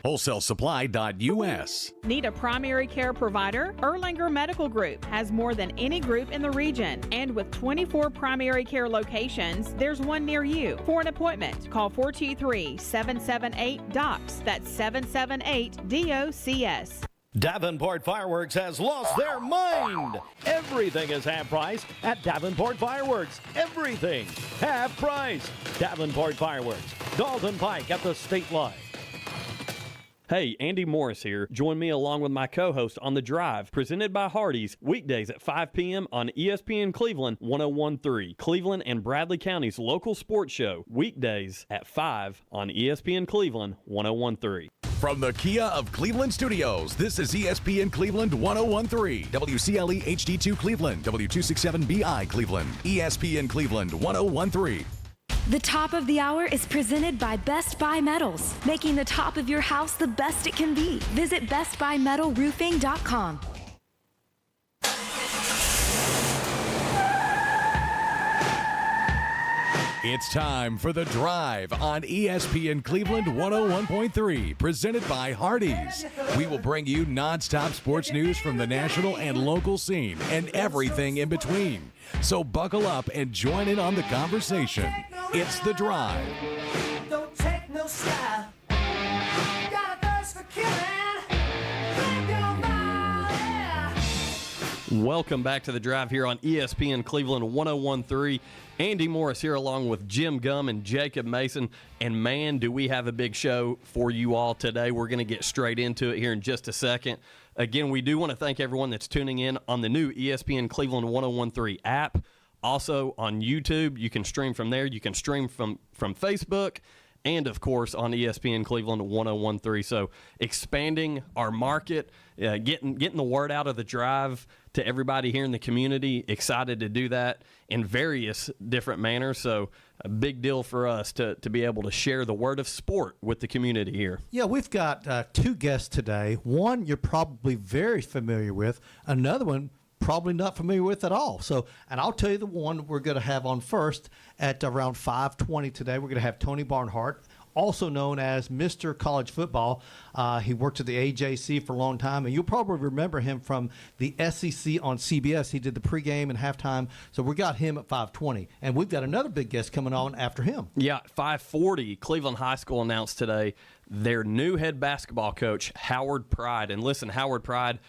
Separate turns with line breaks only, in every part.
WholesaleSupply.us.
Need a primary care provider? Erlanger Medical Group has more than any group in the region. And with 24 primary care locations, there's one near you. For an appointment, call 423-778-DOCS. That's 778-DOCS.
Davenport Fireworks has lost their mind. Everything is half price at Davenport Fireworks. Everything half price. Davenport Fireworks, Dalton Pike at the state line.
Hey, Andy Morris here. Join me along with my co-host on The Drive, presented by Hardee's, weekdays at 5 p.m. on ESPN Cleveland 101.3. Cleveland and Bradley County's local sports show, weekdays at 5 on ESPN Cleveland 101.3.
From the Kia of Cleveland Studios, this is ESPN Cleveland 101.3, WCLE HD2 Cleveland, W267BI Cleveland, ESPN Cleveland 101.3.
The top of the hour is presented by Best Buy Metals, making the top of your house the best it can be. Visit bestbuymetalroofing.com.
It's time for The Drive on ESPN Cleveland 101.3, presented by Hardee's. We will bring you nonstop sports news from the national and local scene and everything in between. So buckle up and join in on the conversation. It's The Drive.
Don't take no style. Got a thirst for killing.
Welcome back to The Drive here on ESPN Cleveland 101.3. Andy Morris here along with Jim Gum and Jacob Mason. And man, do we have a big show for you all today. We're going to get straight into it here in just a second. Again, we do want to thank everyone that's tuning in on the new ESPN Cleveland 101.3 app. Also on YouTube, you can stream from there. You can stream from Facebook. And, of course, on ESPN Cleveland 101.3. So expanding our market, getting the word out of The Drive to everybody here in the community. Excited to do that in various different manners. So a big deal for us to be able to share the word of sport with the community here.
Yeah, we've got two guests today. One you're probably very familiar with. Another one probably not familiar with at all. So, and I'll tell you the one we're going to have on first at around 5:20 today. We're going to have Tony Barnhart, also known as Mr. College Football. He worked at the AJC for a long time, and you'll probably remember him from the SEC on CBS. He did the pregame and halftime, so we got him at 5:20. And we've got another big guest coming on after him.
Yeah, 5:40, Cleveland High School announced today their new head basketball coach, Howard Pride. And listen, Howard Pride,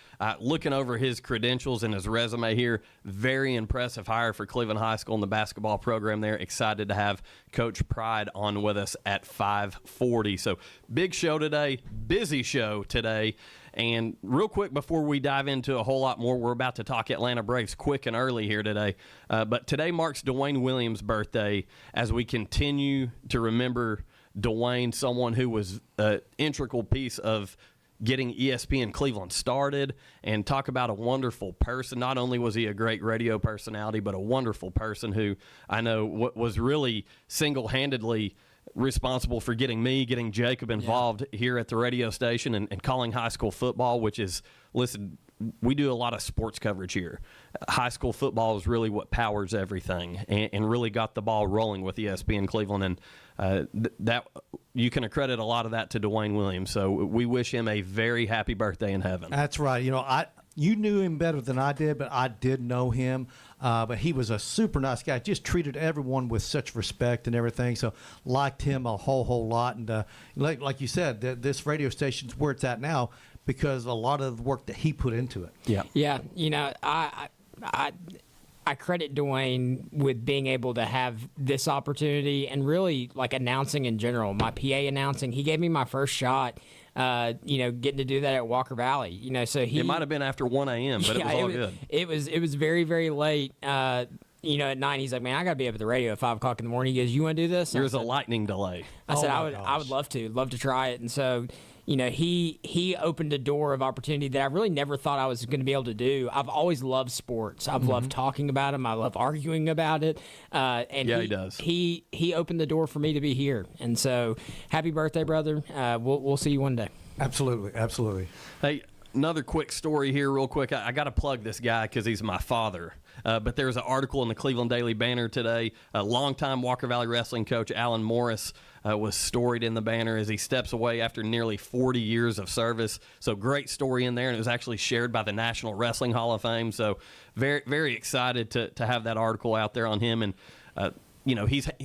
looking over his credentials and his resume here, very impressive hire for Cleveland High School and the basketball program there. Excited to have Coach Pride on with us at 5:40. So big show today, busy show today. And real quick before we dive into a whole lot more, we're about to talk Atlanta Braves quick and early here today. But today marks Dwayne Williams' birthday as we continue to remember Dwayne, someone who was an integral piece of getting ESPN Cleveland started, and talk about a wonderful person. Not only was he a great radio personality, but a wonderful person who I know was really single-handedly responsible for getting Jacob involved here at the radio station and calling high school football, which is, listen, we do a lot of sports coverage here. High school football is really what powers everything and really got the ball rolling with ESPN Cleveland. And that you can accredit a lot of that to Dwayne Williams. So we wish him a very happy birthday in heaven.
That's right. You know, you knew him better than I did, but I did know him. But he was a super nice guy. Just treated everyone with such respect and everything. So liked him a whole lot. And like you said, this radio station's where it's at now because a lot of the work that he put into it.
Yeah.
Yeah. You know, I credit Dwayne with being able to have this opportunity and really like announcing in general. My PA announcing, he gave me my first shot. Getting to do that at Walker Valley. So it
might have been after 1 a.m., but it was all good.
It was very, very late. At 9, he's like, man, I got to be up at the radio at 5 o'clock in the morning. He goes, you want to do this?
There's a lightning delay.
I said, I would love to try it. And so, he opened a door of opportunity that I really never thought I was going to be able to do. I've always loved sports. I've loved talking about them. I love arguing about it.
He does.
He opened the door for me to be here. And so, happy birthday, brother. We'll see you one day.
Absolutely.
Hey, another quick story here real quick. I got to plug this guy because he's my father. But there's an article in the Cleveland Daily Banner today. A longtime Walker Valley wrestling coach, Alan Morris, was storied in the banner as he steps away after nearly 40 years of service. So great story in there, and it was actually shared by the National Wrestling Hall of Fame. So very, very excited to have that article out there on him. And, he's –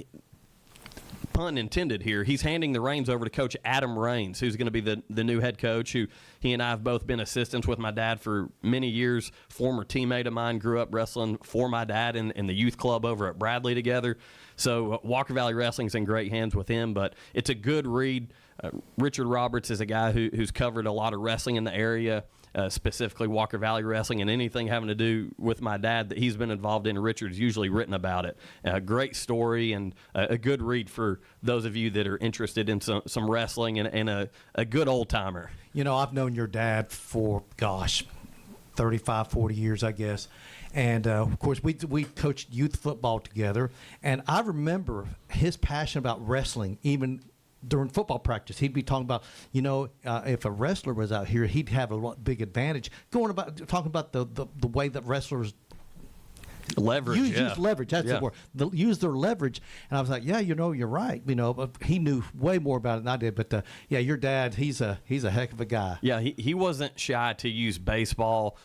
pun intended here, he's handing the reins over to Coach Adam Raines, who's going to be the new head coach, who he and I have both been assistants with my dad for many years. Former teammate of mine, grew up wrestling for my dad in the youth club over at Bradley together. So Walker Valley Wrestling's in great hands with him, but it's a good read. Richard Roberts is a guy who's covered a lot of wrestling in the area, specifically Walker Valley Wrestling, and anything having to do with my dad that he's been involved in, Richard's usually written about it. A great story and a good read for those of you that are interested in some wrestling and a good old-timer.
I've known your dad for, 35, 40 years, I guess. And, of course, we coached youth football together. And I remember his passion about wrestling, even during football practice. He'd be talking about, if a wrestler was out here, he'd have a big advantage. Talking about the way that wrestlers
leverage,
use leverage. That's the word. Use their leverage. And I was like, you're right. But he knew way more about it than I did. But your dad, he's a heck of a guy.
Yeah, he wasn't shy to use baseball,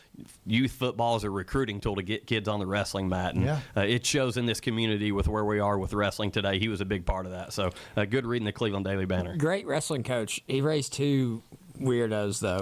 youth football as a recruiting tool to get kids on the wrestling mat. And it shows in this community with where we are with wrestling today. He was a big part of that. So good reading the Cleveland Daily Banner.
Great wrestling coach. He raised two weirdos, though.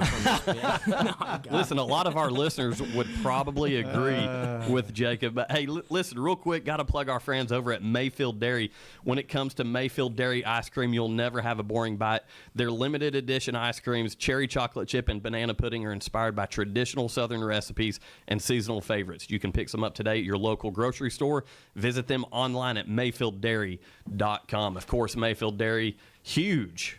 Listen, a lot of our listeners would probably agree with Jacob. But, hey, listen, real quick, got to plug our friends over at Mayfield Dairy. When it comes to Mayfield Dairy ice cream, you'll never have a boring bite. Their limited edition ice creams, cherry chocolate chip and banana pudding, are inspired by traditional Southern recipes and seasonal favorites. You can pick some up today at your local grocery store. Visit them online at MayfieldDairy.com. Of course, Mayfield Dairy, huge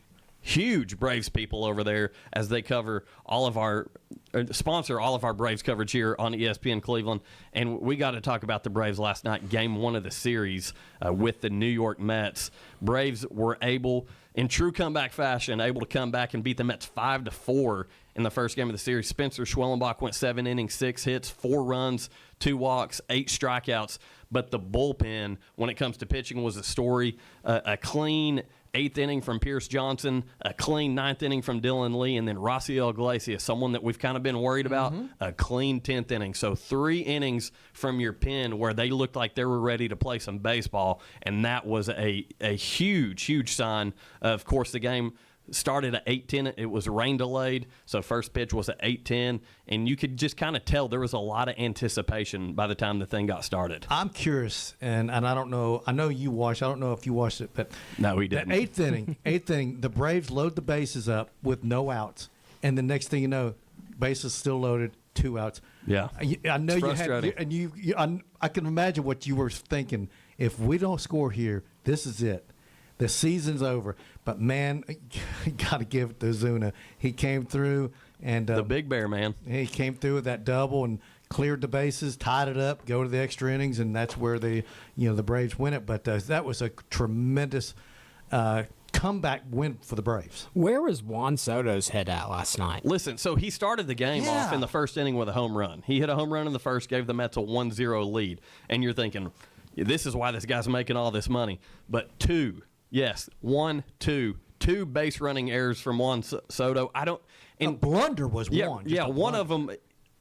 Braves people over there as they sponsor all of our Braves coverage here on ESPN Cleveland. And we got to talk about the Braves last night, game one of the series with the New York Mets. Braves were able, in true comeback fashion, to come back and beat the Mets 5-4 in the first game of the series. Spencer Schwellenbach went 7 innings, 6 hits, 4 runs, 2 walks, 8 strikeouts. But the bullpen, when it comes to pitching, was a story. A clean 8th inning from Pierce Johnson, a clean 9th inning from Dylan Lee, and then Raciel Iglesias, someone that we've kind of been worried about, a clean 10th inning. So 3 innings from your pen where they looked like they were ready to play some baseball, and that was a huge sign. Of course, the game started at 8:10. It was rain delayed, so first pitch was at 8:10, and you could just kind of tell there was a lot of anticipation by the time the thing got started.
I'm curious, and I don't know. I know you watched. I don't know if you watched it, but
no, we didn't.
The eighth inning, the Braves load the bases up with no outs, and the next thing you know, bases still loaded, 2 outs.
Yeah,
I know
it's frustrating.
I can imagine what you were thinking. If we don't score here, this is it. The season's over. But, man, you got to give it to Zuna. He came through. And
the big bear, man.
He came through with that double and cleared the bases, tied it up, go to the extra innings, and that's where the Braves win it. But that was a tremendous comeback win for the Braves.
Where was Juan Soto's head at last night?
Listen, so he started the game off in the first inning with a home run. He hit a home run in the first, gave the Mets a 1-0 lead. And you're thinking, this is why this guy's making all this money. But 2 base running errors from Juan Soto.
A blunder was one.
Yeah, one of them.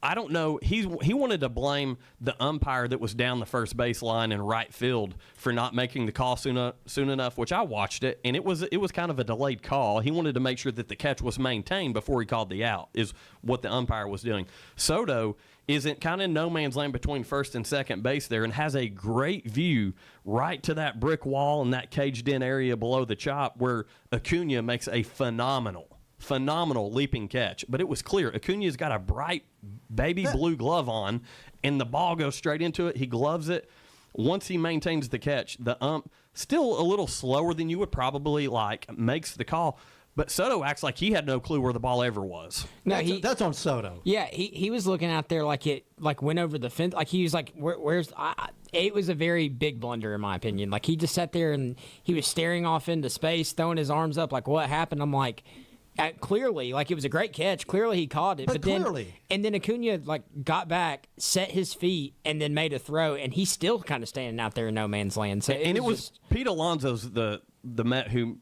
I don't know. He wanted to blame the umpire that was down the first base line in right field for not making the call soon enough, which I watched it, and it was kind of a delayed call. He wanted to make sure that the catch was maintained before he called the out, is what the umpire was doing. Soto is kind of in no man's land between first and second base there and has a great view right to that brick wall and that caged-in area below the chop where Acuna makes a phenomenal leaping catch. But it was clear. Acuna's got a bright baby blue glove on, and the ball goes straight into it. He gloves it. Once he maintains the catch, the ump, still a little slower than you would probably like, makes the call. But Soto acts like he had no clue where the ball ever was.
No,
that's on Soto.
Yeah, he was looking out there like it went over the fence. Like he was like, where's? It was a very big blunder in my opinion. Like he just sat there and he was staring off into space, throwing his arms up. Like what happened? I'm like, clearly, like it was a great catch. Clearly he caught it. But
clearly.
Then Acuna got back, set his feet, and then made a throw, and he's still kind of standing out there in no man's land. So
it was Pete Alonso's the Met who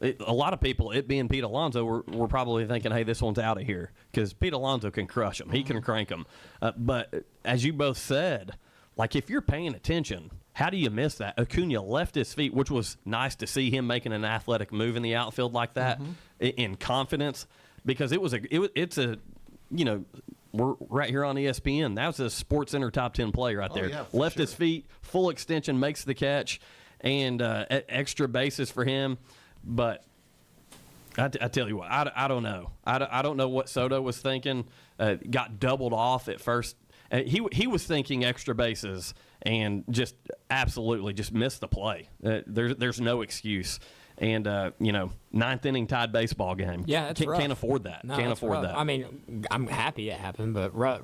a lot of people, it being Pete Alonso, were probably thinking, hey, this one's out of here because Pete Alonso can crush them. He can crank them. But as you both said, like if you're paying attention, how do you miss that? Acuna left his feet, which was nice to see him making an athletic move in the outfield like that in confidence, because it's a we're right here on ESPN. That was a SportsCenter top 10 play right there.
Yeah,
left his feet, full extension, makes the catch, and extra bases for him. But I tell you what, I don't know. I don't know what Soto was thinking. Got doubled off at first. He was thinking extra bases and just absolutely just missed the play. There's no excuse. And, ninth inning tied baseball game.
Yeah, that's rough.
Can't afford that.
No,
Can't
that's
afford
rough.
that.
I mean, I'm happy it happened, but rough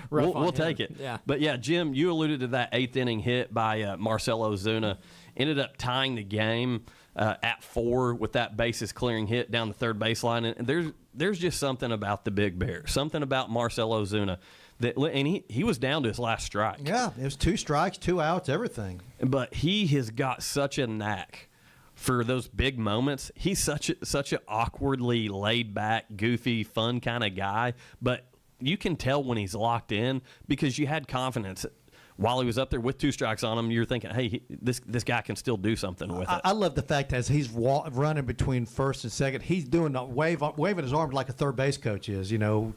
we'll take it.
Yeah.
But, yeah, Jim, you alluded to that eighth inning hit by Marcell Ozuna. Ended up tying the game at 4 with that bases clearing hit down the third baseline. And there's just something about the Big Bear, something about Marcell Ozuna. And he was down to his last strike.
Yeah, it was 2 strikes, 2 outs, everything.
But he has got such a knack for those big moments. He's such an awkwardly laid back, goofy, fun kind of guy. But you can tell when he's locked in because you had confidence. While he was up there with 2 strikes on him, you're thinking, hey, this guy can still do something with it.
I love the fact as he's running between first and second, he's doing waving his arms like a third base coach is,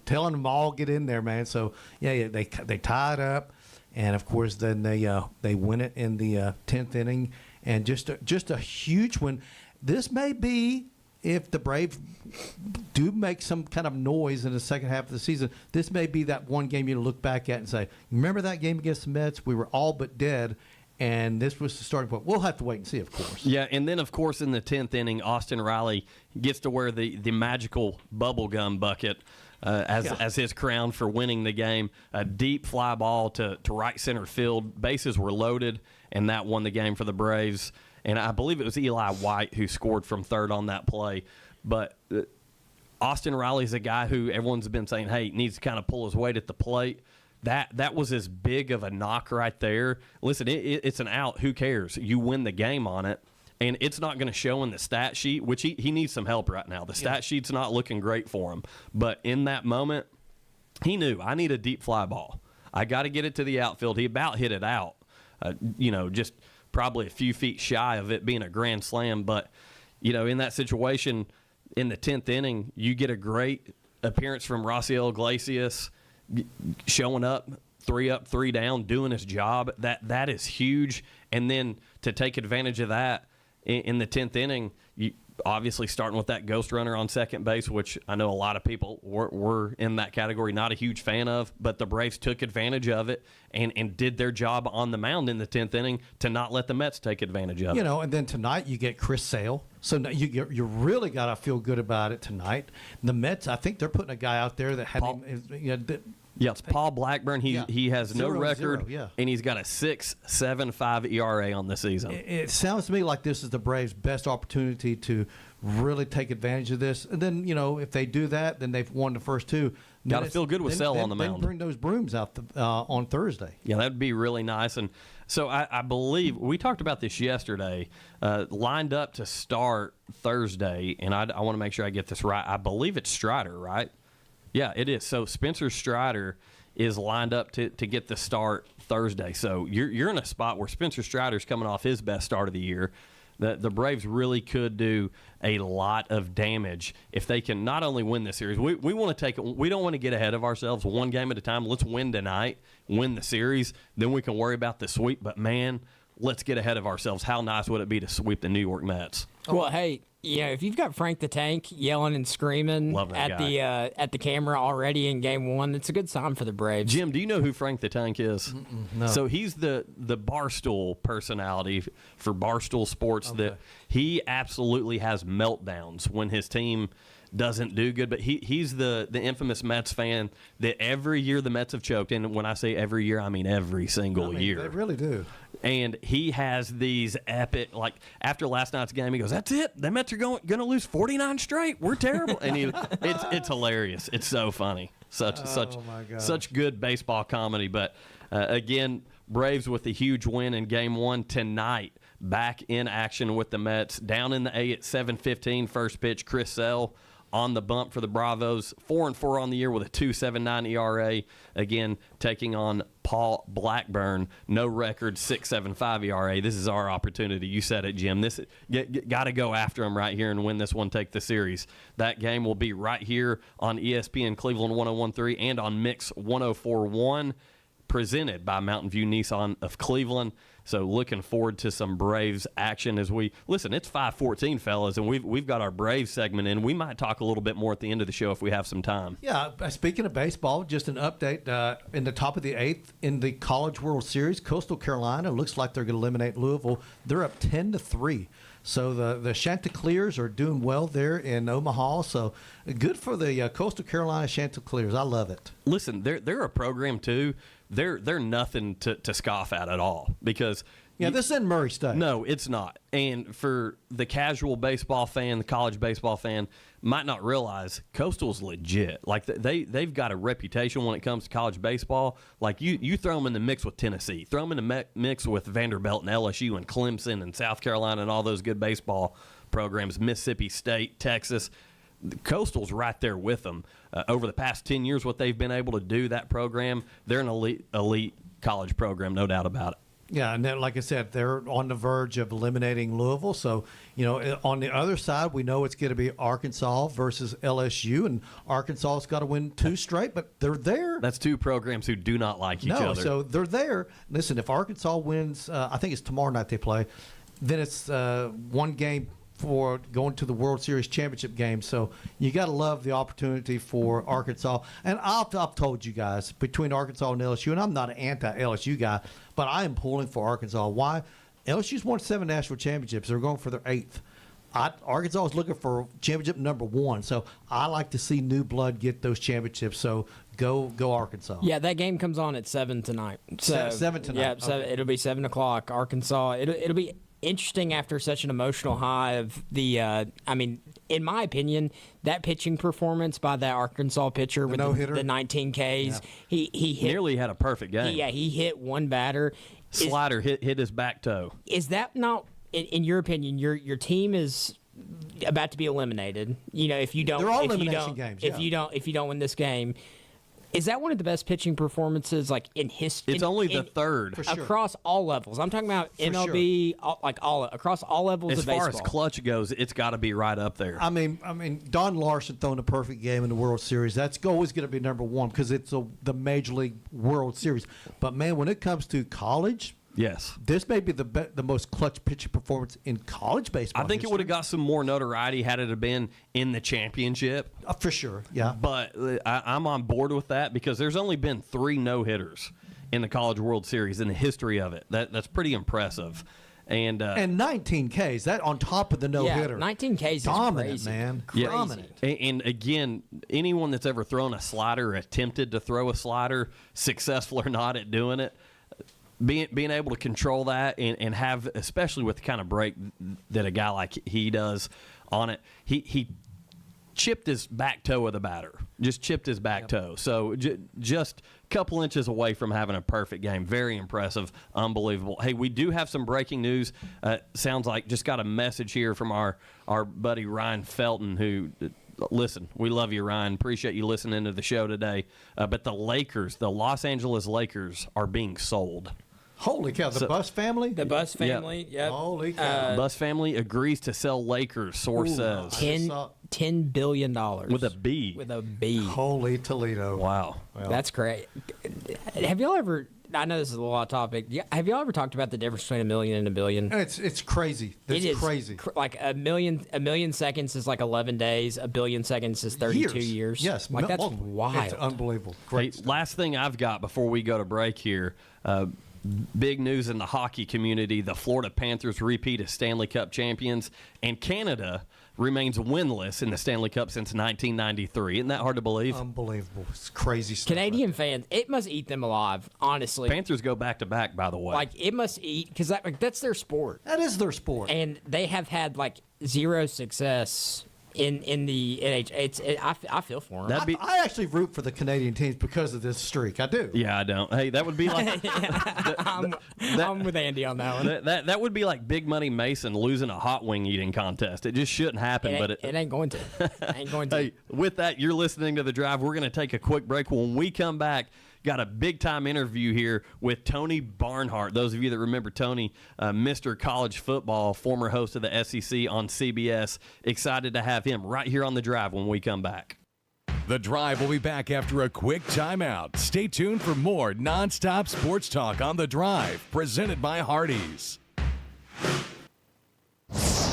telling them all get in there, man. So, yeah, they tie it up, and, of course, then they win it in the 10th inning, and just a huge win. This may be, if the Braves do make some kind of noise in the second half of the season, this may be that one game you look back at and say, remember that game against the Mets? We were all but dead, and this was the starting point. We'll have to wait and see, of course.
Yeah, and then, of course, in the 10th inning, Austin Riley gets to wear the magical bubblegum bucket as his crown for winning the game. A deep fly ball to right center field. Bases were loaded, and that won the game for the Braves. And I believe it was Eli White who scored from third on that play. But Austin Riley's a guy who everyone's been saying, hey, needs to kind of pull his weight at the plate. That was as big of a knock right there. Listen, it's an out. Who cares? You win the game on it. And it's not going to show in the stat sheet, which he needs some help right now. The stat sheet's not looking great for him. But in that moment, he knew, I need a deep fly ball. I got to get it to the outfield. He about hit it out, just probably a few feet shy of it being a grand slam. But, in that situation, in the 10th inning, you get a great appearance from Raciel Iglesias showing up 3 down, doing his job. That is huge. And then to take advantage of that in the 10th inning, you obviously starting with that ghost runner on second base, which I know a lot of people were in that category, not a huge fan of, but the Braves took advantage of it and did their job on the mound in the 10th inning to not let the Mets take advantage of it.
And then tonight you get Chris Sale. So you really got to feel good about it tonight. The Mets, I think they're putting a guy out there that had
it's Paul Blackburn. He has no record,
0-0,
and he's got a 6.75 ERA on the season.
It sounds to me like this is the Braves' best opportunity to really take advantage of this. And then, if they do that, then they've won the first 2.
Got to feel good with Sale on the mound.
They bring those brooms out on Thursday.
Yeah, that'd be really nice. And so I believe we talked about this yesterday, lined up to start Thursday, and I want to make sure I get this right. I believe it's Strider, right? Yeah, it is. So Spencer Strider is lined up to get the start Thursday. So you're in a spot where Spencer Strider's coming off his best start of the year. The Braves really could do a lot of damage if they can not only win this series. We want to take it. We don't want to get ahead of ourselves one game at a time. Let's win tonight, win the series, then we can worry about the sweep. But man, let's get ahead of ourselves. How nice would it be to sweep the New York Mets?
Well, hey, if you've got Frank the Tank yelling and screaming at the camera already in Game 1, it's a good sign for the Braves.
Jim, do you know who Frank the Tank is?
No.
So he's the Barstool personality for Barstool Sports. Okay. That he absolutely has meltdowns when his team doesn't do good, but he's the infamous Mets fan that every year the Mets have choked, and when I say every year, I mean every single year.
They really do.
And he has these epic, like after last night's game, he goes, "That's it. The Mets are going to lose 49 straight. We're terrible." And it's hilarious. It's so funny. Such good baseball comedy. But again, Braves with a huge win in Game 1 tonight. back in action with the Mets. Down in the A at 7:15, first pitch, Chris Sale on the bump for the Bravos. 4-4 on the year with a 2.79 ERA. Again, taking on Paul Blackburn. No record, 6.75 ERA. This is our opportunity. You said it, Jim. This got to go after him right here and win this one, take the series. That game will be right here on ESPN Cleveland 101.3 and on Mix 104.1, presented by Mountain View Nissan of Cleveland. So looking forward to some Braves action as we listen. It's 5:14, fellas, and we've got our Braves segment in. We might talk a little bit more at the end of the show if we have some time.
Yeah, speaking of baseball, just an update. In the top of the 8th in the College World Series, Coastal Carolina looks like they're going to eliminate Louisville. They're up 10-3. So the Chanticleers are doing well there in Omaha. So good for the Coastal Carolina Chanticleers. I love it.
Listen, they're a program too. They're nothing to scoff at all because
this isn't Murray State.
No, it's not. And for the casual baseball fan, the college baseball fan, might not realize Coastal's legit. Like they've got a reputation when it comes to college baseball. Like you throw them in the mix with Tennessee, throw them in the mix with Vanderbilt and LSU and Clemson and South Carolina and all those good baseball programs, Mississippi State, Texas. Coastal's right there with them. Over the past 10 years, what they've been able to do, that program, they're an elite college program, no doubt about it.
Yeah, and then, like I said, they're on the verge of eliminating Louisville. So, on the other side, we know it's going to be Arkansas versus LSU, and Arkansas's got to win 2 straight, but they're there.
That's 2 programs who do not like each other.
So they're there. Listen, if Arkansas wins, I think it's tomorrow night they play, then it's 1 game for going to the World Series championship game. So you got to love the opportunity for Arkansas. And I've told you guys, between Arkansas and LSU, and I'm not an anti-LSU guy, but I am pulling for Arkansas. Why? LSU's won 7 national championships. They're going for their 8th. Arkansas is looking for championship number 1. So I like to see new blood get those championships. So go Arkansas.
Yeah, that game comes on at 7 tonight. So
7 tonight.
Yeah, so it'll be 7 o'clock. Arkansas. It'll be interesting after such an emotional high of the in my opinion, that pitching performance by that Arkansas pitcher with the 19 Ks,
yeah.
he hit,
nearly had a perfect game.
He hit one batter.
Slider hit his back toe.
Is that not, in your opinion, your team is about to be eliminated? If you don't,
they're all
if
elimination
you don't,
games.
If you don't win this game. Is that one of the best pitching performances in history?
It's only the third.
For sure.
Across all levels. I'm talking about MLB,
sure.
Across all levels
as
of baseball.
As far as clutch goes, it's got to be right up there.
I mean, Don Larson throwing a perfect game in the World Series. That's always going to be number 1 because it's the Major League World Series. But, man, when it comes to college,
yes,
this may be the most clutch pitching performance in college baseball.
I think it would have got some more notoriety had it have been in the championship.
For sure, yeah.
But I'm on board with that because there's only been 3 no-hitters in the College World Series in the history of it. That's pretty impressive. And
19 Ks, that on top of the no-hitter.
Yeah, 19 Ks is
dominant,
crazy.
Man.
Yeah.
Dominant.
And again, anyone that's ever thrown a slider, attempted to throw a slider, successful or not at doing it, being able to control that and have, especially with the kind of break that a guy like he does on it, he chipped his back toe of the batter. Just chipped his back toe. So just a couple inches away from having a perfect game. Very impressive. Unbelievable. Hey, we do have some breaking news. Sounds like just got a message here from our buddy Ryan Felton who – listen, we love you, Ryan. Appreciate you listening to the show today. But the Los Angeles Lakers are being sold.
Holy cow, the Bus family?
The Bus family, yep.
Holy cow.
Bus family agrees to sell Lakers, source says.
$10 billion.
With a B.
With a B.
Holy Toledo.
Wow.
Well,
that's great. Have y'all ever, I know this is a lot of topic, have y'all ever talked about the difference between $1 million and $1 billion?
It's crazy. It's crazy.
Like a million seconds is like 11 days. 1 billion seconds is 32 years.
Yes.
Like that's wild.
It's unbelievable. Great stuff.
Last thing I've got before we go to break here. Big news in the hockey community. The Florida Panthers repeat as Stanley Cup champions, and Canada remains winless in the Stanley Cup since 1993. Isn't that hard to believe?
Unbelievable. It's crazy stuff.
Canadian fans, it must eat them alive, honestly.
Panthers go back-to-back, by the way.
Like, it must eat, because that's their sport.
That is their sport.
And they have had, 0 success in the NH. I feel for him.
I actually root for the Canadian teams because of this streak. I do.
Yeah, I don't. Hey, that would be like
I'm with Andy on that one.
that would be like Big Money Mason losing a hot wing eating contest. It just shouldn't happen.
It ain't going to. Ain't going to.
Hey, with that, you're listening to The Drive. We're going to take a quick break. When we come back, got a big-time interview here with Tony Barnhart. Those of you that remember Tony, Mr. College Football, former host of the SEC on CBS. Excited to have him right here on The Drive when we come back.
The Drive will be back after a quick timeout. Stay tuned for more nonstop sports talk on The Drive, presented by Hardee's.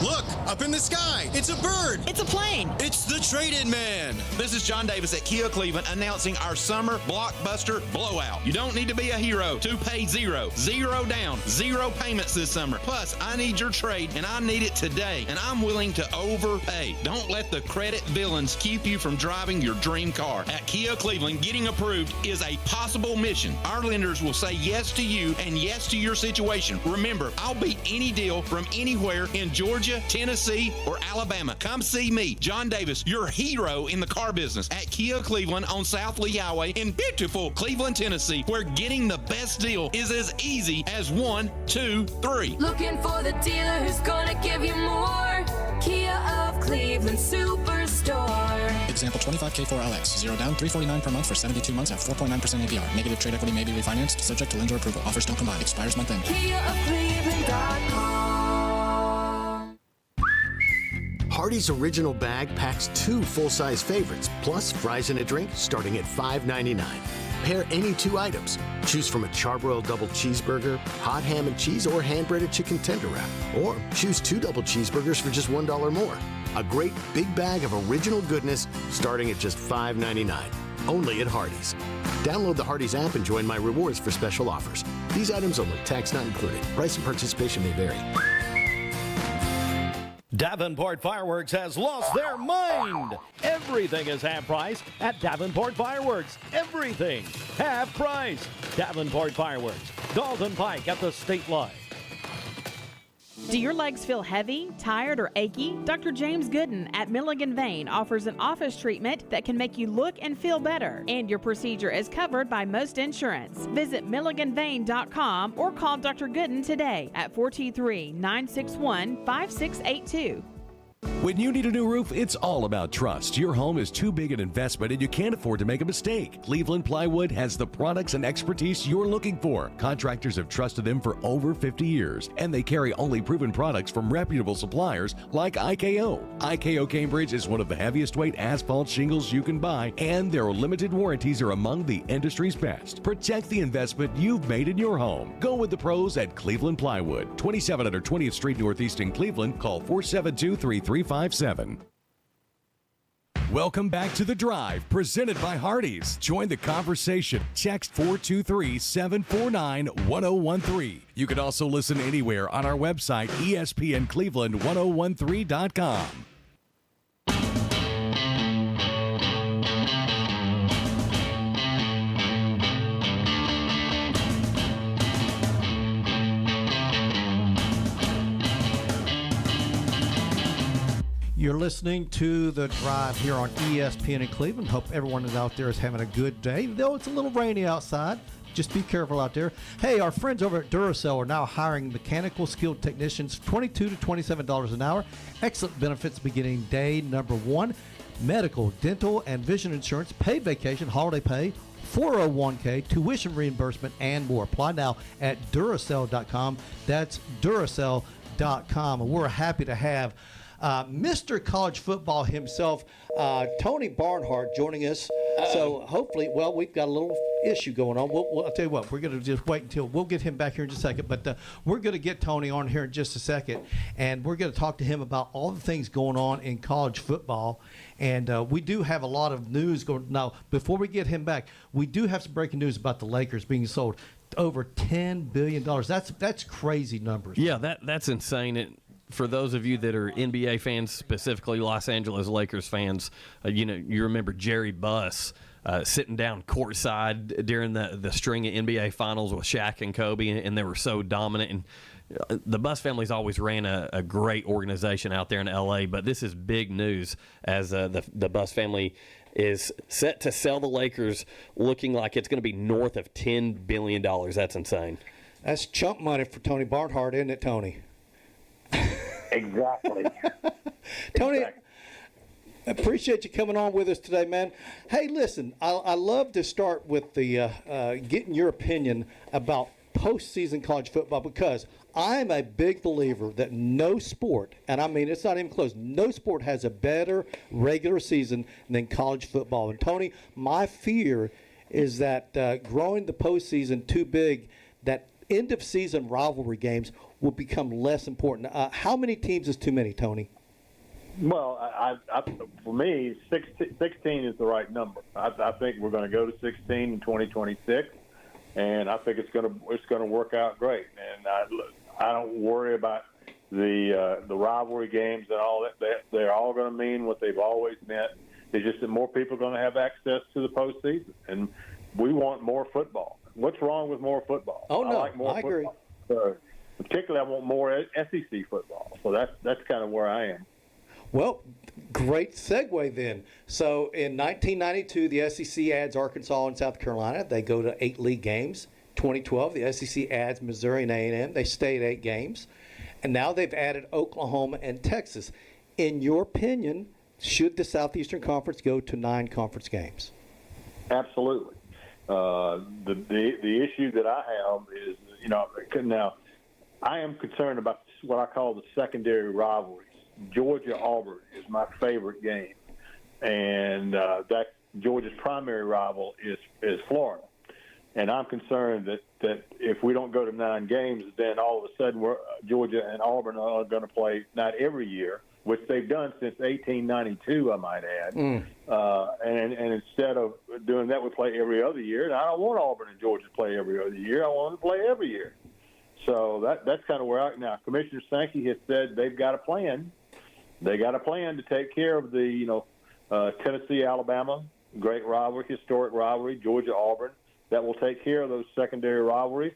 Look, up in the sky. It's a bird.
It's a plane.
It's the Trade-In Man.
This is John Davis at Kia Cleveland announcing our summer blockbuster blowout. You don't need to be a hero to pay zero. Zero down. Zero payments this summer. Plus, I need your trade, and I need it today, and I'm willing to overpay. Don't let the credit villains keep you from driving your dream car. At Kia Cleveland, getting approved is a possible mission. Our lenders will say yes to you and yes to your situation. Remember, I'll beat any deal from anywhere in Georgia, Tennessee, or Alabama. Come see me, John Davis, your hero in the car business, at Kia Cleveland on South Lee Highway in beautiful Cleveland, Tennessee, where getting the best deal is as easy as 1, 2, 3.
Looking for the dealer who's gonna give you more. Kia of Cleveland Superstore.
Example 25K4LX. 0 down, $349 per month for 72 months at 4.9% APR. Negative trade equity may be refinanced, subject to lender approval. Offers don't combine. Expires month end.
KiaofCleveland.com.
Hardee's Original Bag packs 2 full-size favorites, plus fries and a drink starting at $5.99. Pair any 2 items. Choose from a charbroiled double cheeseburger, hot ham and cheese, or hand-breaded chicken tender wrap. Or choose 2 double cheeseburgers for just $1 more. A great big bag of original goodness starting at just $5.99. Only at Hardee's. Download the Hardee's app and join my rewards for special offers. These items only. Tax not included. Price and participation may vary.
Davenport Fireworks has lost their mind. Everything is half price at Davenport Fireworks. Everything half price. Davenport Fireworks. Dalton Pike at the state line.
Do your legs feel heavy, tired, or achy? Dr. James Gooden at Milligan Vein offers an office treatment that can make you look and feel better, and your procedure is covered by most insurance. Visit milliganvein.com or call Dr. Gooden today at 423-961-5682.
When you need a new roof, it's all about trust. Your home is too big an investment and you can't afford to make a mistake. Cleveland Plywood has the products and expertise you're looking for. Contractors have trusted them for over 50 years, and they carry only proven products from reputable suppliers like IKO. IKO Cambridge is one of the heaviest weight asphalt shingles you can buy, and their limited warranties are among the industry's best. Protect the investment you've made in your home. Go with the pros at Cleveland Plywood, 2700 20th Street Northeast in Cleveland. Call 472-3357. Welcome back to The Drive, presented by Hardee's. Join the conversation. Text 423-749-1013. You can also listen anywhere on our website, ESPNCleveland1013.com.
You're listening to The Drive here on ESPN in Cleveland. Hope everyone is out there is having a good day. Though it's a little rainy outside, just be careful out there. Hey, our friends over at Duracell are now hiring mechanical skilled technicians, $22 to $27 an hour. Excellent benefits beginning day number 1. Medical, dental, and vision insurance, paid vacation, holiday pay, 401k, tuition reimbursement, and more. Apply now at Duracell.com. That's Duracell.com. And we're happy to have Mr. College Football himself, Tony Barnhart, joining us. So hopefully, well, we've got a little issue going on. I'll tell you what, we're going to just wait until we'll get him back here in just a second. But we're going to get Tony on here in just a second, and we're going to talk to him about all the things going on in college football. And we do have a lot of news going. Now, before we get him back, we do have some breaking news about the Lakers being sold over $10 billion. That's crazy numbers.
Yeah, that's insane. For those of you that are NBA fans, specifically Los Angeles Lakers fans, you remember Jerry Buss sitting down courtside during the string of NBA finals with Shaq and Kobe, and they were so dominant. And the Bus family's always ran a great organization out there in L.A., but this is big news as the Bus family is set to sell the Lakers, looking like it's going to be north of $10 billion. That's insane.
That's chump money for Tony Barnhart, isn't it, Tony?
Exactly.
Tony, appreciate you coming on with us today, man. Hey, listen, I love to start with the getting your opinion about postseason college football, because I'm a big believer that no sport, and I mean it's not even close, no sport has a better regular season than college football. And Tony, my fear is that growing the postseason too big, that end of season rivalry games will become less important. How many teams is too many, Tony?
Well, for me, 16 is the right number. I think we're going to go to 16 in 2026, and I think it's going to work out great. And I don't worry about the rivalry games and all that. They're all going to mean what they've always meant. It's just that more people are going to have access to the postseason, and we want more football. What's wrong with more football?
Oh, no,
I like more
agree.
football. Particularly, I want more SEC football. So that's kind of where I am.
Well, great segue then. So in 1992, the SEC adds Arkansas and South Carolina. They go to 8 league games. 2012, the SEC adds Missouri and A&M. They stay at 8 games. And now they've added Oklahoma and Texas. In your opinion, should the Southeastern Conference go to 9 conference games?
Absolutely. The issue that I have is, now I am concerned about what I call the secondary rivalries. Georgia-Auburn is my favorite game, and that Georgia's primary rival is Florida. And I'm concerned that if we don't go to 9 games, then all of a sudden Georgia and Auburn are going to play not every year, which they've done since 1892, I might add. And instead of doing that, we play every other year. And I don't want Auburn and Georgia to play every other year. I want them to play every year. So that's kind of where now Commissioner Sankey has said they've got a plan. They got a plan to take care of the Tennessee-Alabama, great rivalry, historic rivalry, Georgia-Auburn. That will take care of those secondary rivalries.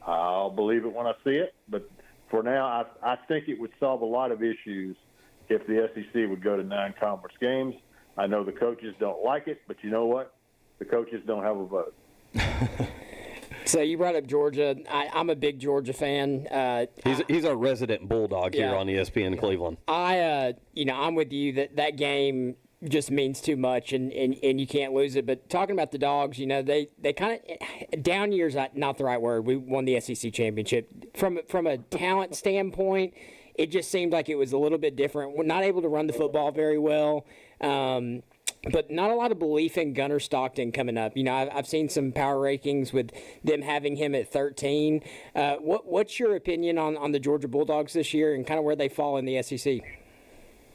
I'll believe it when I see it. But for now, I think it would solve a lot of issues if the SEC would go to 9 conference games. I know the coaches don't like it, but you know what? The coaches don't have a vote.
So you brought up Georgia. I'm a big Georgia fan.
He's our resident Bulldog here on ESPN Cleveland.
I'm with you that game just means too much, and you can't lose it. But talking about the Dogs, they kind of down years, not the right word. We won the SEC championship. From a talent standpoint, it just seemed like it was a little bit different. We're not able to run the football very well. But not a lot of belief in Gunnar Stockton coming up. I've seen some power rankings with them having him at 13. What's your opinion on the Georgia Bulldogs this year and kind of where they fall in the SEC?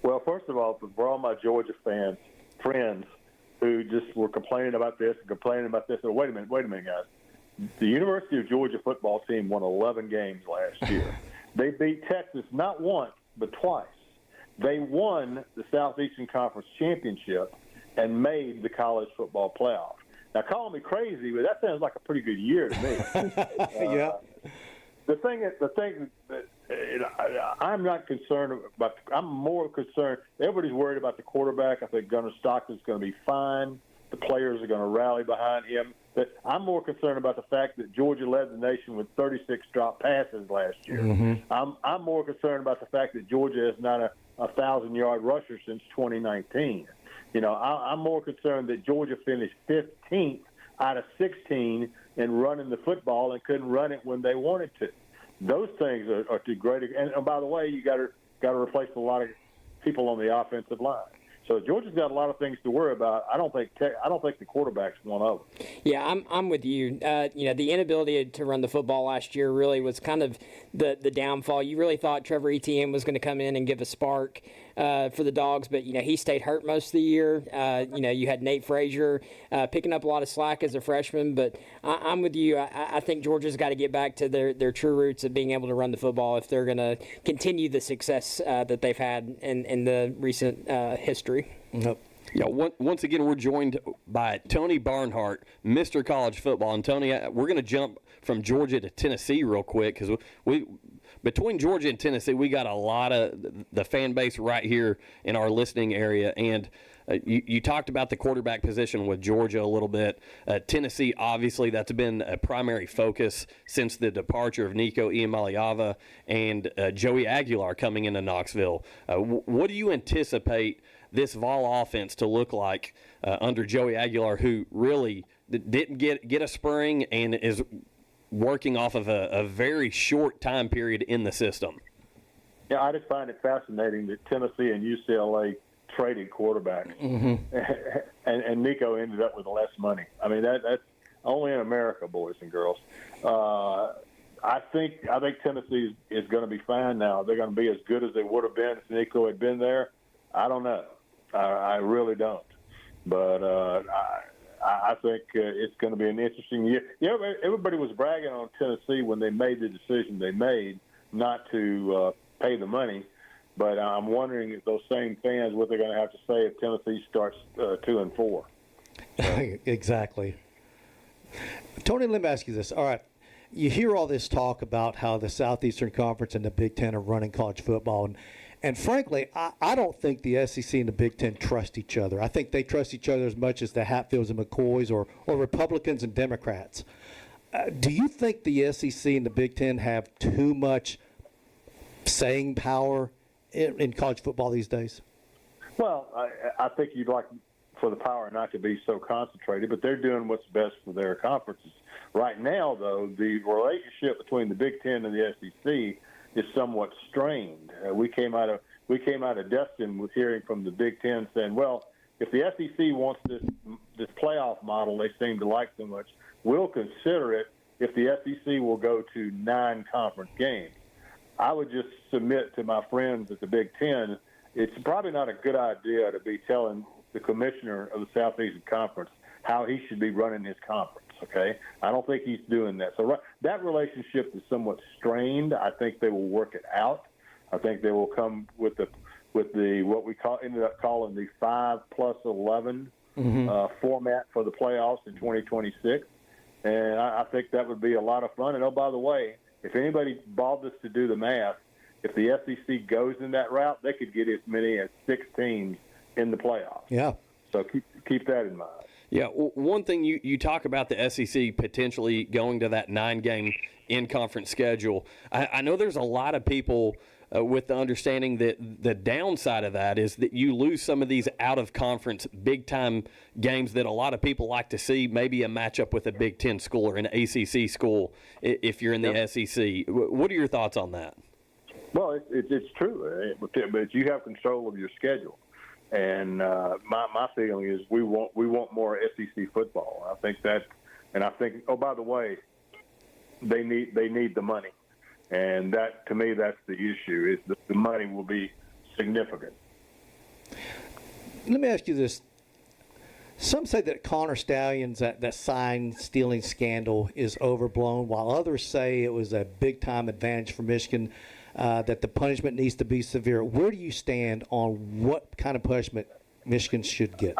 Well, first of all, for all my Georgia friends who just were complaining about this and complaining about this, wait a minute, guys. The University of Georgia football team won 11 games last year. They beat Texas not once, but twice. They won the Southeastern Conference Championship and made the college football playoff. Now, call me crazy, but that sounds like a pretty good year to me.
Yeah.
The thing that I'm not concerned about. I'm more concerned. Everybody's worried about the quarterback. I think Gunnar Stockton's going to be fine. The players are going to rally behind him. But I'm more concerned about the fact that Georgia led the nation with 36 drop passes last year. Mm-hmm. I'm more concerned about the fact that Georgia is not a 1,000-yard rusher since 2019. I'm more concerned that Georgia finished 15th out of 16 in running the football and couldn't run it when they wanted to. Those things are too great. And by the way, you got to replace a lot of people on the offensive line. So Georgia's got a lot of things to worry about. I don't think the quarterback's one of them.
Yeah, I'm with you. The inability to run the football last year really was kind of the downfall. You really thought Trevor Etienne was going to come in and give a spark for the Dogs, but he stayed hurt most of the year. You had Nate Frazier picking up a lot of slack as a freshman, but I'm with you. I think Georgia's got to get back to their true roots of being able to run the football if they're going to continue the success that they've had in the recent history.
Nope.
Yeah, once again, we're joined by Tony Barnhart, Mr. College Football. And, Tony, we're going to jump from Georgia to Tennessee real quick because between Georgia and Tennessee, we got a lot of the fan base right here in our listening area. And you talked about the quarterback position with Georgia a little bit. Tennessee, obviously, that's been a primary focus since the departure of Nico Iamaleava and Joey Aguilar coming into Knoxville. What do you anticipate this Vol offense to look like under Joey Aguilar, who really didn't get a spring and is working off of a very short time period in the system?
Yeah, I just find it fascinating that Tennessee and UCLA traded quarterbacks, and Nico ended up with less money. I mean, that's only in America, boys and girls. I think Tennessee is going to be fine now. They're going to be as good as they would have been if Nico had been there. I don't know. I really don't. But I think it's going to be an interesting year. Everybody was bragging on Tennessee when they made the decision they made not to pay the money. But I'm wondering if those same fans, what they're going to have to say if Tennessee starts 2-4.
Exactly. Tony, let me ask you this. All right, you hear all this talk about how the Southeastern Conference and the Big Ten are running college football, and frankly, I don't think the SEC and the Big Ten trust each other. I think they trust each other as much as the Hatfields and McCoys or Republicans and Democrats. Do you think the SEC and the Big Ten have too much saying power in college football these days?
Well, I think you'd like for the power not to be so concentrated, but they're doing what's best for their conferences. Right now, though, the relationship between the Big Ten and the SEC is somewhat strained. We came out of Destin with hearing from the Big Ten saying, well, if the SEC wants this playoff model they seem to like so much, we'll consider it if the SEC will go to 9 conference games. I would just submit to my friends at the Big Ten, it's probably not a good idea to be telling the commissioner of the Southeastern Conference how he should be running his conference, okay? I don't think he's doing that. So that relationship is somewhat strained. I think they will work it out. I think they will come with the what we ended up calling the 5+11 format for the playoffs in 2026. And I think that would be a lot of fun. And, oh, by the way, if anybody bothers to do the math, if the SEC goes in that route, they could get as many as 6 teams in the playoffs.
Yeah.
So keep that in mind.
Yeah, one thing you talk about the SEC potentially going to that 9-game in-conference schedule. I know there's a lot of people with the understanding that the downside of that is that you lose some of these out-of-conference big-time games that a lot of people like to see, maybe a matchup with a Big Ten school or an ACC school if you're in the SEC. What are your thoughts on that?
Well, it's true, but you have control of your schedule. And my feeling is we want more SEC football. I think that, and I think, oh, by the way, they need the money. And that, to me, that's the issue, is that the money will be significant.
Let me ask you this. Some say that Connor Stalions, that sign-stealing scandal is overblown, while others say it was a big-time advantage for Michigan, that the punishment needs to be severe. Where do you stand on what kind of punishment Michigan should get?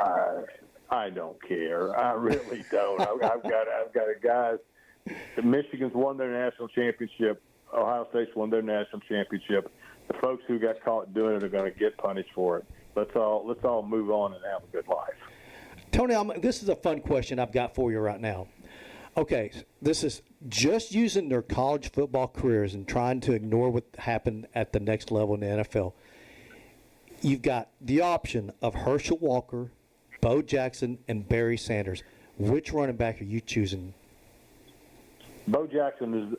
I don't care. I really don't. I've got a guys. Michigan's won their national championship. Ohio State's won their national championship. The folks who got caught doing it are going to get punished for it. Let's all move on and have a good life.
Tony, this is a fun question I've got for you right now. Okay, this is just using their college football careers and trying to ignore what happened at the next level in the NFL. You've got the option of Herschel Walker, Bo Jackson, and Barry Sanders. Which running back are you choosing?
Bo Jackson is,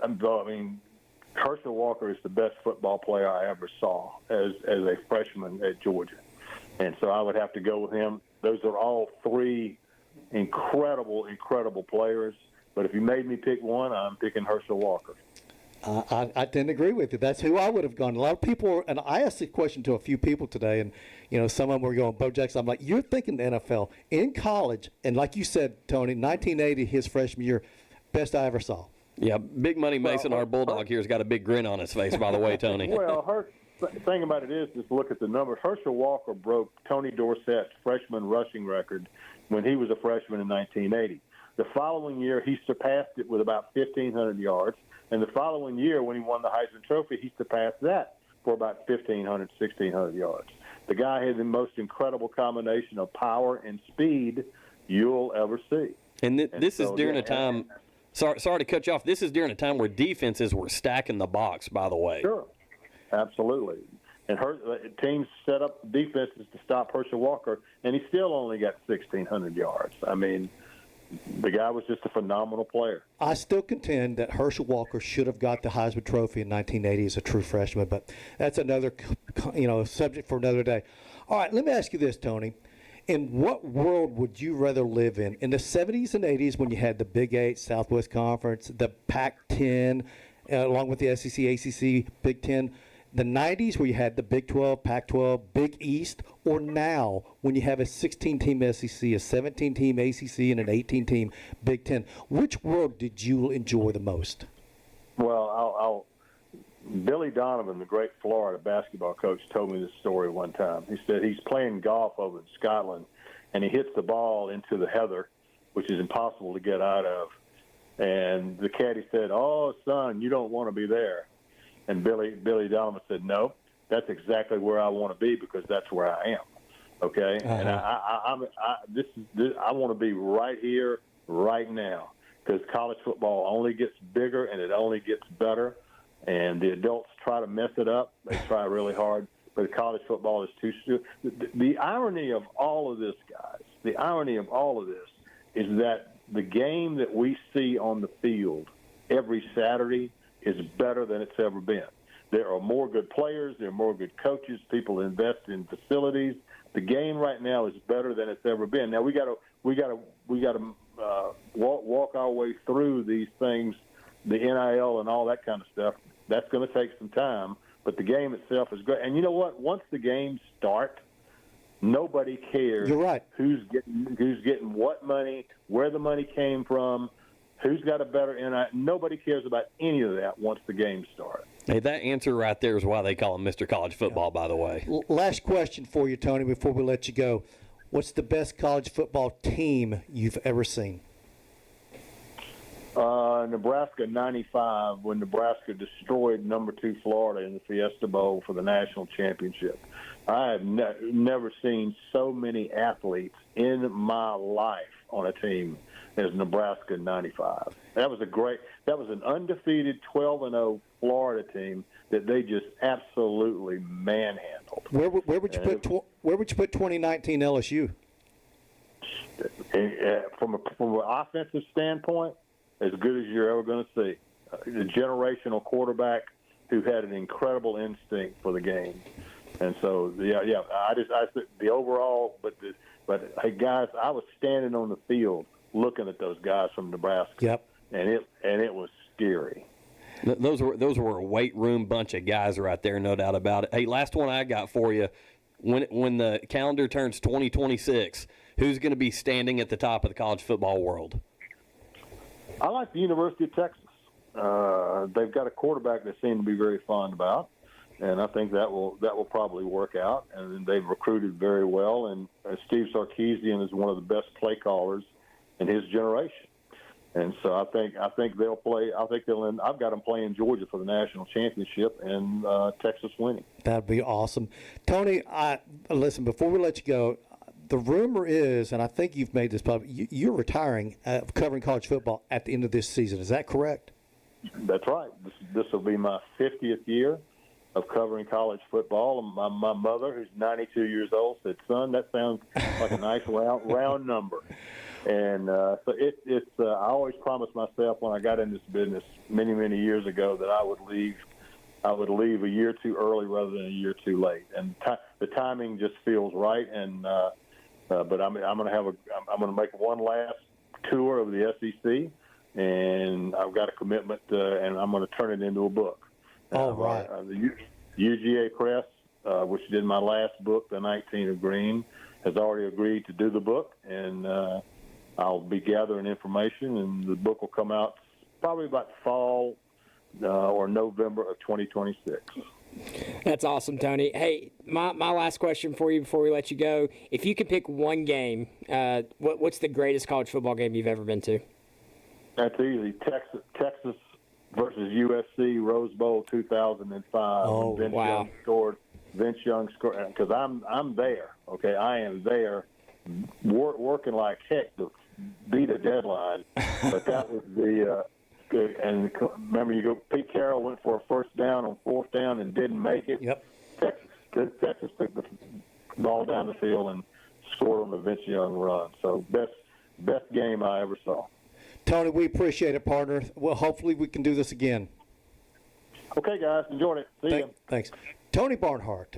Herschel Walker is the best football player I ever saw as a freshman at Georgia. And so I would have to go with him. Those are all 3 incredible players. But if you made me pick one, I'm picking Herschel Walker.
I tend to agree with you. That's who I would have gone. A lot of people, and I asked the question to a few people today, and some of them were going, Bo Jackson. I'm like, you're thinking the NFL. In college, and like you said, Tony, 1980, his freshman year, best I ever saw.
Yeah, Big Money Mason, our Bulldog here, has got a big grin on his face, by the way, Tony.
Well, the thing about it is, just look at the numbers. Herschel Walker broke Tony Dorsett's freshman rushing record when he was a freshman in 1980. The following year, he surpassed it with about 1,500 yards. And the following year, when he won the Heisman Trophy, he surpassed that for about 1,500, 1,600 yards. The guy had the most incredible combination of power and speed you'll ever see.
And this is during a time. Sorry to cut you off. This is during a time where defenses were stacking the box, by the way.
Sure, absolutely. And teams set up defenses to stop Herschel Walker, and he still only got 1,600 yards. I mean, the guy was just a phenomenal player.
I still contend that Herschel Walker should have got the Heisman Trophy in 1980 as a true freshman, but that's another, subject for another day. All right, let me ask you this, Tony. In what world would you rather live in? In the 70s and 80s, when you had the Big 8, Southwest Conference, the Pac-10, along with the SEC, ACC, Big 10, the 90s where you had the Big 12, Pac-12, Big East, or now when you have a 16-team SEC, a 17-team ACC, and an 18-team Big 10? Which world did you enjoy the most?
Well, Billy Donovan, the great Florida basketball coach, told me this story one time. He said he's playing golf over in Scotland, and he hits the ball into the heather, which is impossible to get out of. And the caddy said, "Oh, son, you don't want to be there." And Billy Donovan said, "No, that's exactly where I want to be because that's where I am." Okay, and I want to be right here, right now, because college football only gets bigger and it only gets better. And the adults try to mess it up; they try really hard. But college football is too. The irony of all of this, guys, the irony of all of this is that the game that we see on the field every Saturday is better than it's ever been. There are more good players. There are more good coaches. People invest in facilities. The game right now is better than it's ever been. Now we got to walk our way through these things, the NIL and all that kind of stuff. That's going to take some time, but the game itself is great. And you know what? Once the games start, nobody cares.
You're right.
Who's getting what money, where the money came from, who's got a better NIL. Nobody cares about any of that once the games start.
Hey, that answer right there is why they call him Mr. College Football, by the way.
Last question for you, Tony, before we let you go. What's the best college football team you've ever seen?
Nebraska 95, when Nebraska destroyed number 2 Florida in the Fiesta Bowl for the national championship. I have never seen so many athletes in my life on a team as Nebraska 95. That was an undefeated 12-0 Florida team that they just absolutely manhandled.
Where would you put 2019 LSU?
From an offensive standpoint, as good as you're ever going to see. The generational quarterback who had an incredible instinct for the game. And so, I the overall, but hey, guys, I was standing on the field looking at those guys from Nebraska.
Yep.
And it was scary.
Those were a weight room bunch of guys right there, no doubt about it. Hey, last one I got for you. When the calendar turns 2026, who's going to be standing at the top of the college football world?
I like the University of Texas. They've got a quarterback they seem to be very fond about, and I think that will probably work out. And they've recruited very well. And Steve Sarkisian is one of the best play callers in his generation. And so I think they'll play. I think they'll end. I've got them playing Georgia for the national championship and Texas winning.
That'd be awesome, Tony. Listen, before we let you go. The rumor is, and I think you've made this public, you're retiring covering college football at the end of this season. Is that correct?
That's right. This will be my 50th year of covering college football. And my mother, who's 92 years old, said, "Son, that sounds like a nice round number." And so it's. I always promised myself when I got in this business many years ago that I would leave a year too early rather than a year too late. And the timing just feels right. And but I'm going to make one last tour of the SEC, and I've got a commitment, and I'm going to turn it into a book.
All right.
The UGA Press, which did my last book, The 19 of Green, has already agreed to do the book, and I'll be gathering information, and the book will come out probably about fall or November of 2026.
That's awesome, Tony. Hey, my last question for you before we let you go. If you could pick one game, what's the greatest college football game you've ever been to?
That's easy. Texas versus USC Rose Bowl 2005.
Oh,
when
wow.
Vince Young scored because I'm there. Okay, I am there, working like heck to beat a deadline. But that was the good. And remember, Pete Carroll went for a first down on fourth down and didn't make it.
Yep.
Texas took the ball down the field and scored on the Vince Young run. So best game I ever saw.
Tony, we appreciate it, partner. Well, hopefully we can do this again.
Okay, guys, enjoyed it. See you.
Thanks. Tony Barnhart.